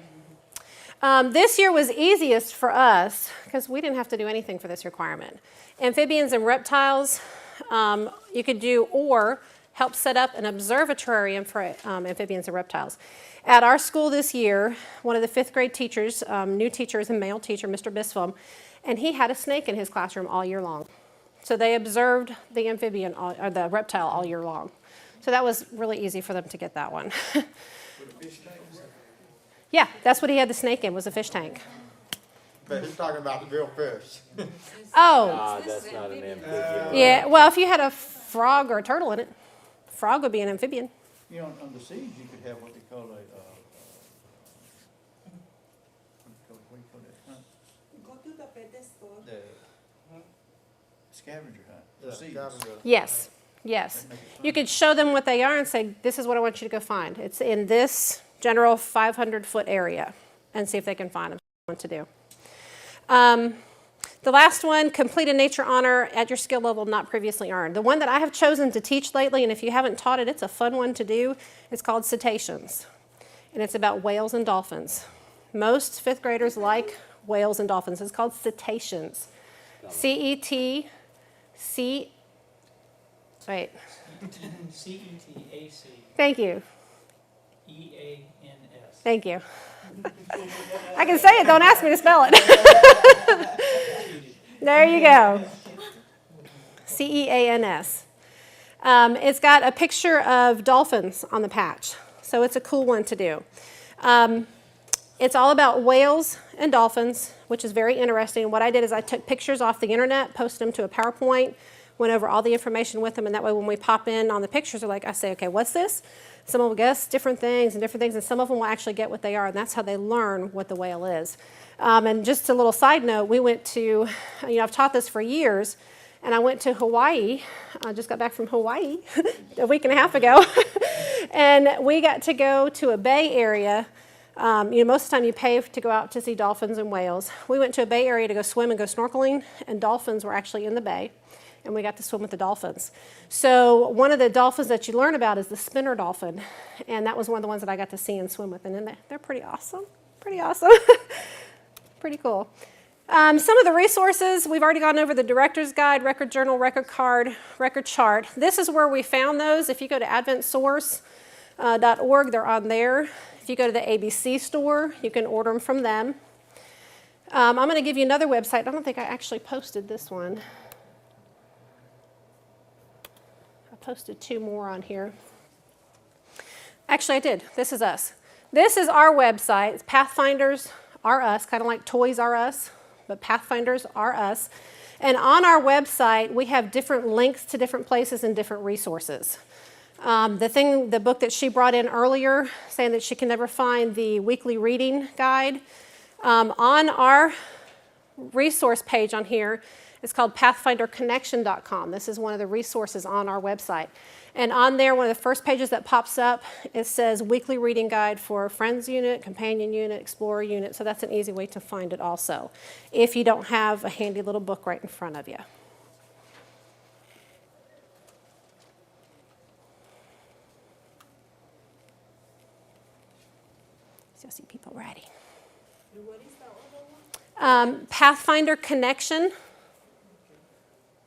This year was easiest for us because we didn't have to do anything for this requirement. Amphibians and reptiles, you could do or help set up an observatory for amphibians and reptiles. At our school this year, one of the 5th grade teachers, new teacher is a male teacher, Mr. Bispham, and he had a snake in his classroom all year long. So they observed the amphibian or the reptile all year long. So that was really easy for them to get that one. Yeah, that's what he had the snake in, was a fish tank. but he's talking about the real fish. Oh, That's not an amphibian. yeah, well, if you had a frog or a turtle in it, frog would be an amphibian. You know, on the seeds, you could have what they call a, what do you call that hunt? Go to the pet store. The scavenger hunt, for Yeah, seeds. scavenger. Yes, yes. You could show them what they are and say, this is what I want you to go find. It's in this general 500-foot area, and see if they can find them. What to do. The last one, complete a nature honor at your skill level not previously earned. The one that I have chosen to teach lately, and if you haven't taught it, it's a fun one to do. It's called cetaceans, and it's about whales and dolphins. Most 5th graders like whales and dolphins. It's called cetaceans. C-E-T-C... Wait. C-E-T-A-C-E-A-N-S. Thank you. Thank you. I can say it, don't ask me to spell it. There you go. C-E-A-N-S. It's got a picture of dolphins on the patch, so it's a cool one to do. It's all about whales and dolphins, which is very interesting. What I did is I took pictures off the internet, posted them to a PowerPoint, went over all the information with them, and that way when we pop in on the pictures, I say, okay, what's this? Some will guess different things, and some of them will actually get what they are, and that's how they learn what the whale is. And just a little side note, we went to, I've taught this for years, and I went to Hawaii. I just got back from Hawaii a week and a half ago, and we got to go to a bay area. Most of the time you pay to go out to see dolphins and whales. We went to a bay area to go swim and go snorkeling, and dolphins were actually in the bay. And we got to swim with the dolphins. So one of the dolphins that you learn about is the spinner dolphin. And that was one of the ones that I got to see and swim with. And then they're pretty awesome. Pretty awesome. Pretty cool. Some of the resources, we've already gone over the director's guide, record journal, record card, record chart. This is where we found those. If you go to adventsource.org, they're on there. If you go to the ABC store, you can order them from them. I'm going to give you another website. I don't think I actually posted this one. Posted 2 more on here. Actually, I did. This is us. This is our website. Pathfinders are us, kind of like Toys R Us, but Pathfinders are us. And on our website, we have different links to different places and different resources. The book that she brought in earlier, saying that she can never find the weekly reading guide, on our resource page on here, it's called PathfinderConnection.com. This is one of the resources on our website. And on there, one of the first pages that pops up, it says Weekly Reading Guide for Friends Unit, Companion Unit, Explorer Unit. So that's an easy way to find it also, if you don't have a handy little book right in front of you. So I see people ready. And what is the other one? PathfinderConnection.com.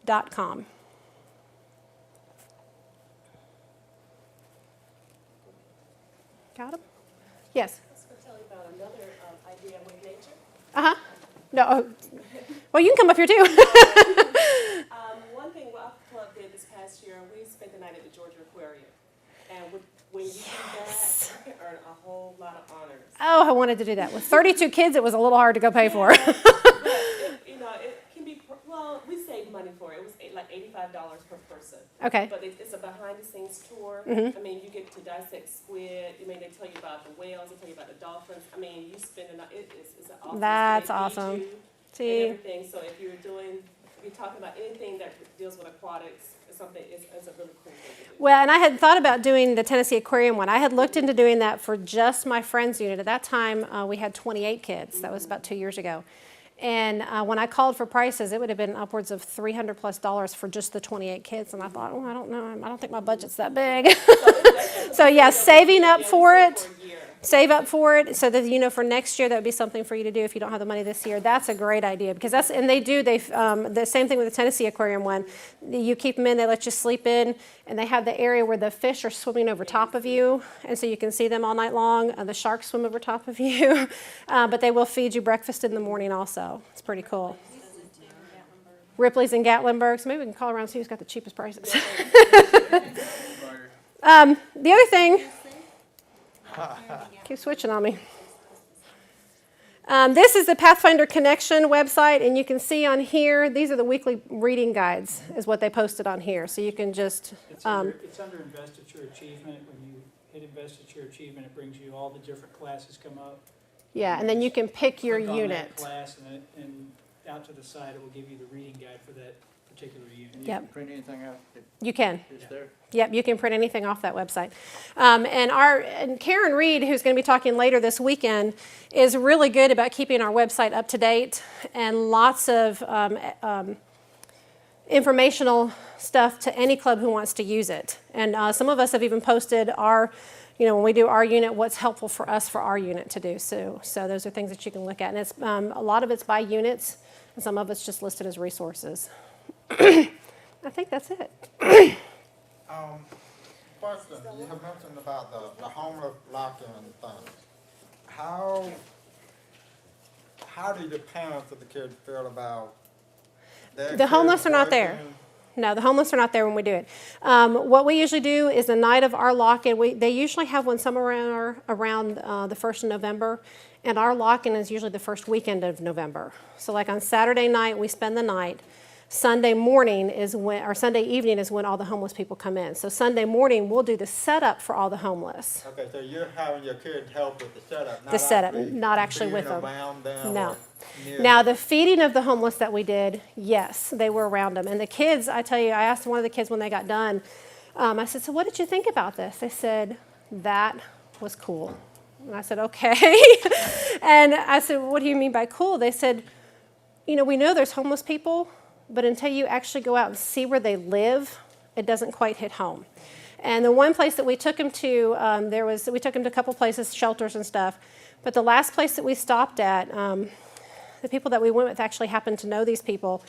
Got them? Yes. I was going to tell you about another idea with nature. Uh-huh. No. Well, you can come up here too. One thing Rock Club did this past year, we spent the night at the Georgia Aquarium. And when you do that, you can earn a whole lot of honors. Oh, I wanted to do that. With 32 kids, it was a little hard to go pay for. But, $85 per person. Okay. But it's a behind-the-scenes tour. Mhm. I mean, you get to dissect squid. I mean, they tell you about the whales. They tell you about the dolphins. I mean, you spend a night. It's an awesome. That's they feed awesome. you See? and everything. So if you're talking about anything that deals with aquatics, it's a really cool thing to do. Well, and I had thought about doing the Tennessee Aquarium one. I had looked into doing that for just my friend's unit. At that time, we had 28 kids. That was about 2 years ago. And when I called for prices, it would have been upwards of $300+ for just the 28 kids. And I thought, oh, I don't know. I don't think my budget's that big. So yeah, saving up for it. Save up for it so that, for next year, that would be something for you to do if you don't have the money this year. That's a great idea because the same thing with the Tennessee Aquarium one. You keep them in, they let you sleep in, and they have the area where the fish are swimming over top of you, and so you can see them all night long. The sharks swim over top of you, but they will feed you breakfast in the morning also. It's pretty cool. Ripley's and Gatlinburg, so maybe we can call around and see who's got the cheapest prices. The other thing, keep switching on me. This is the Pathfinder Connection website, and you can see on here, these are the weekly reading guides, is what they posted on here. So you can just... It's under Investiture Achievement. When you hit Investiture Achievement, it brings you all the different classes come up. yeah, and then you can pick your Click on that unit. class, and out to the side, it will give you the reading guide for that particular unit. Yep. You can print anything out that You can. is there. Yep, you can print anything off that website. And Karen Reed, who's going to be talking later this weekend, is really good about keeping our website up to date and lots of informational stuff to any club who wants to use it. And some of us have even posted our, when we do our unit, what's helpful for us for our unit to do. So those are things that you can look at. And it's a lot of it's by units, and some of it's just listed as resources. I think that's it. Question, you have mentioned about the homeless lock-in thing. How do the parents of the kids feel about their The homeless kids are not there. working? No, the homeless are not there when we do it. What we usually do is the night of our lock-in, they usually have one somewhere around the 1st of November, and our lock-in is usually the first weekend of November. So like on Saturday night, we spend the night. Sunday morning or Sunday evening is when all the homeless people come in. So Sunday morning, we'll do the setup for all the homeless. Okay, so you're having your kids help with the setup, The setup, not actually with being them. around them No. or near Now, them? the feeding of the homeless that we did, yes, they were around them. And the kids, I tell you, I asked one of the kids when they got done, I said, so what did you think about this? They said, that was cool. And I said, okay. And I said, what do you mean by cool? They said, we know there's homeless people, but until you actually go out and see where they live, it doesn't quite hit home. And the one place that we took them to, we took them to a couple places, shelters and stuff, but the last place that we stopped at, the people that we went with actually happened to know these people,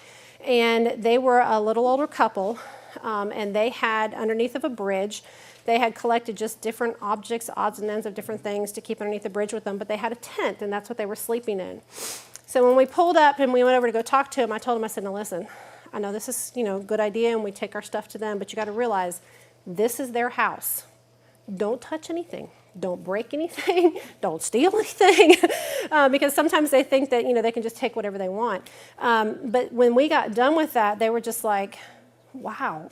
and they were a little older couple, and they had, underneath of a bridge, they had collected just different objects, odds and ends of different things to keep underneath the bridge with them, but they had a tent, and that's what they were sleeping in. So when we pulled up and we went over to go talk to him, I told him, I said, now listen, I know this is, a good idea, and we take our stuff to them, but you got to realize this is their house. Don't touch anything. Don't break anything. Don't steal anything. Because sometimes they think that, they can just take whatever they want. But when we got done with that, they were just like, wow.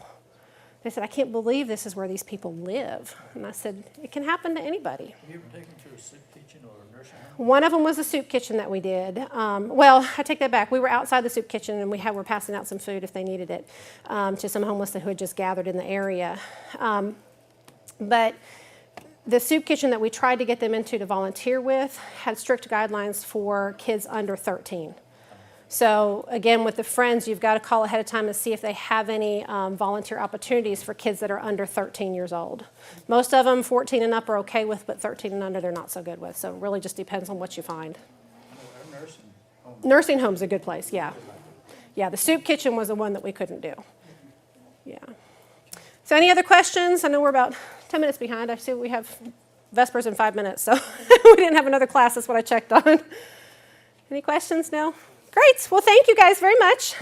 They said, I can't believe this is where these people live. And I said, it can happen to anybody. Have you ever taken to a soup kitchen or a nursing home? One of them was a soup kitchen that we did. Well, I take that back. We were outside the soup kitchen, and were passing out some food if they needed it to some homeless who had just gathered in the area. But the soup kitchen that we tried to get them into to volunteer with had strict guidelines for kids under 13. So again, with the Friends, you've got to call ahead of time and see if they have any volunteer opportunities for kids that are under 13 years old. Most of them, 14 and up, are okay with, but 13 and under, they're not so good with. So it really just depends on what you find. Our nursing home. Nursing home's a good place, yeah. Yeah, the soup kitchen was the one that we couldn't do. Yeah. So any other questions? I know we're about 10 minutes behind. I see we have Vespers in 5 minutes, so we didn't have another class. That's what I checked on. Any questions now? Great. Well, thank you guys very much.